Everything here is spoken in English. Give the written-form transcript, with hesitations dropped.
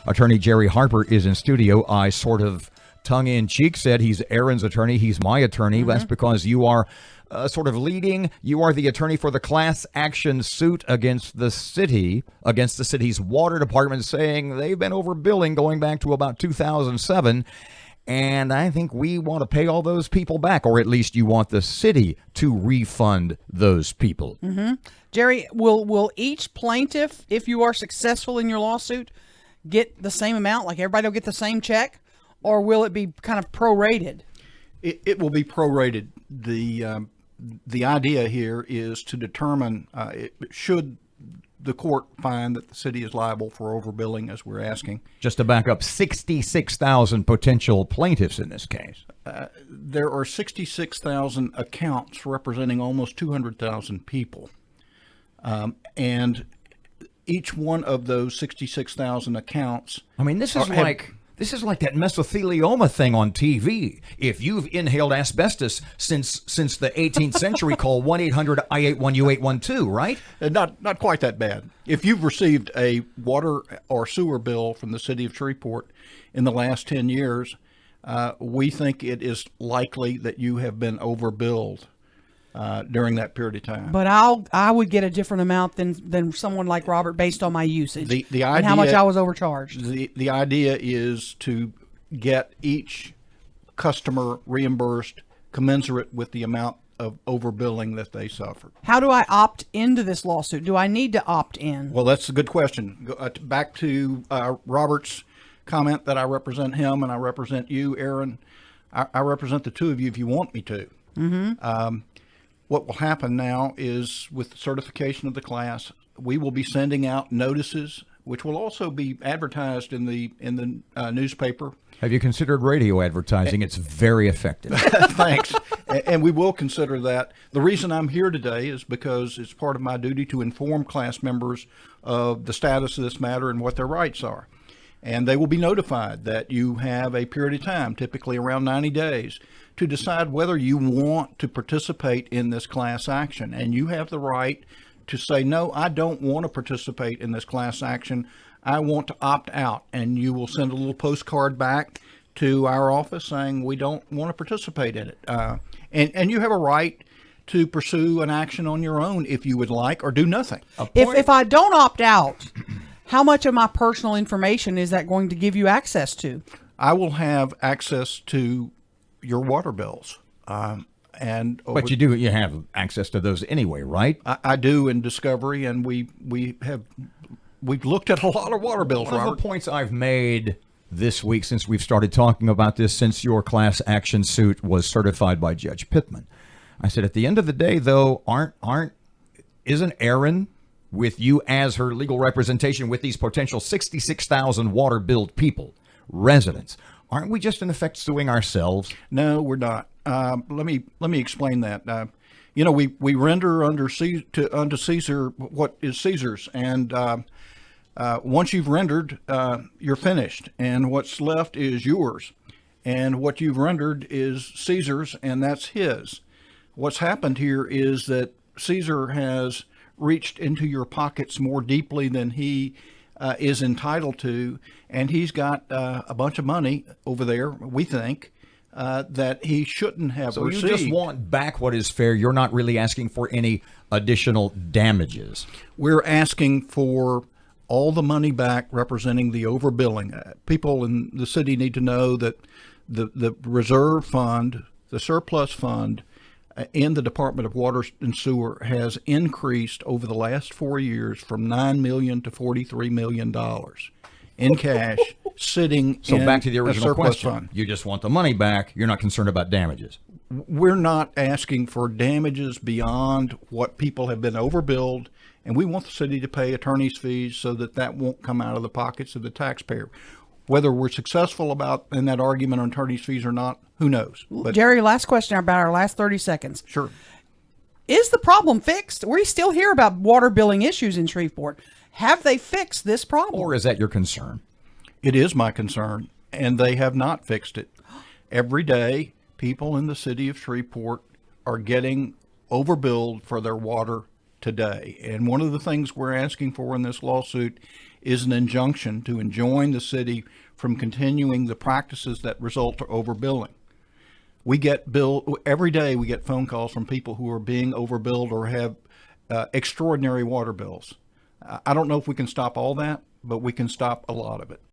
Attorney Jerry Harper is in studio. I sort of tongue-in-cheek said he's Aaron's attorney. He's my attorney. That's because you are sort of leading. You are the attorney for the class action suit against the city's water department, saying they've been overbilling going back to about 2007. And I think we want to pay all those people back, or at least you want the city to refund those people. Jerry, will each plaintiff, if you are successful in your lawsuit, get the same amount? Like everybody will get the same check? Or will it be kind of prorated? It will be prorated. The idea here is to determine should the court find that the city is liable for overbilling, as we're asking. Just to back up, 66,000 potential plaintiffs in this case. There are 66,000 accounts representing almost 200,000 people. And each one of those 66,000 accounts... I mean, this is like that mesothelioma thing on TV. If you've inhaled asbestos since the 18th century, call 1-800-I81-U812, right? Not quite that bad. If you've received a water or sewer bill from the city of Shreveport in the last 10 years, we think it is likely that you have been overbilled during that period of time. But I would get a different amount than someone like Robert based on my usage the idea, and how much I was overcharged. The idea is to get each customer reimbursed commensurate with the amount of overbilling that they suffered. How do I opt into this lawsuit? Do I need to opt in? Well, that's a good question. Back to Robert's comment that I represent him and I represent you, Aaron. I represent the two of you if you want me to. What will happen now is, with the certification of the class, we will be sending out notices, which will also be advertised in the newspaper. Have you considered radio advertising? It's very effective. Thanks. And we will consider that. The reason I'm here today is because it's part of my duty to inform class members of the status of this matter and what their rights are. And they will be notified that you have a period of time, typically around 90 days, to decide whether you want to participate in this class action. And you have the right to say, no, I don't want to participate in this class action. I want to opt out. And you will send a little postcard back to our office saying we don't want to participate in it. And you have a right to pursue an action on your own if you would like, or do nothing. If I don't opt out, how much of my personal information is that going to give you access to? I will have access to your water bills. But you have access to those anyway, right? I do in discovery, and we've looked at a lot of water bills. One of the points I've made this week since we've started talking about this, since your class action suit was certified by Judge Pittman, I said, at the end of the day, though, isn't Aaron, with you as her legal representation with these potential 66,000 water-billed people, residents, aren't we just in effect suing ourselves? No, we're not. Let me explain that. We render unto Caesar what is Caesar's, and once you've rendered, you're finished, and what's left is yours, and what you've rendered is Caesar's, and that's his. What's happened here is that Caesar has reached into your pockets more deeply than he is entitled to, and he's got a bunch of money over there, we think, that he shouldn't have received. So you just want back what is fair. You're not really asking for any additional damages. We're asking for all the money back representing the overbilling. People in the city need to know that the reserve fund, the surplus fund, in the Department of Water and Sewer has increased over the last 4 years from $9 million to $43 million in cash sitting so in back to the a original surplus question. fund. You just want the money back. You're not concerned about damages. We're not asking for damages beyond what people have been overbilled, and we want the city to pay attorney's fees so that won't come out of the pockets of the taxpayer. Whether we're successful in that argument on attorney's fees or not, who knows? But Jerry, last question about our last 30 seconds. Sure. Is the problem fixed? We still hear about water billing issues in Shreveport. Have they fixed this problem? Or is that your concern? It is my concern, and they have not fixed it. Every day, people in the city of Shreveport are getting overbilled for their water today. And one of the things we're asking for in this lawsuit is an injunction to enjoin the city from continuing the practices that result to overbilling. We get every day. We get phone calls from people who are being overbilled or have extraordinary water bills. I don't know if we can stop all that, but we can stop a lot of it.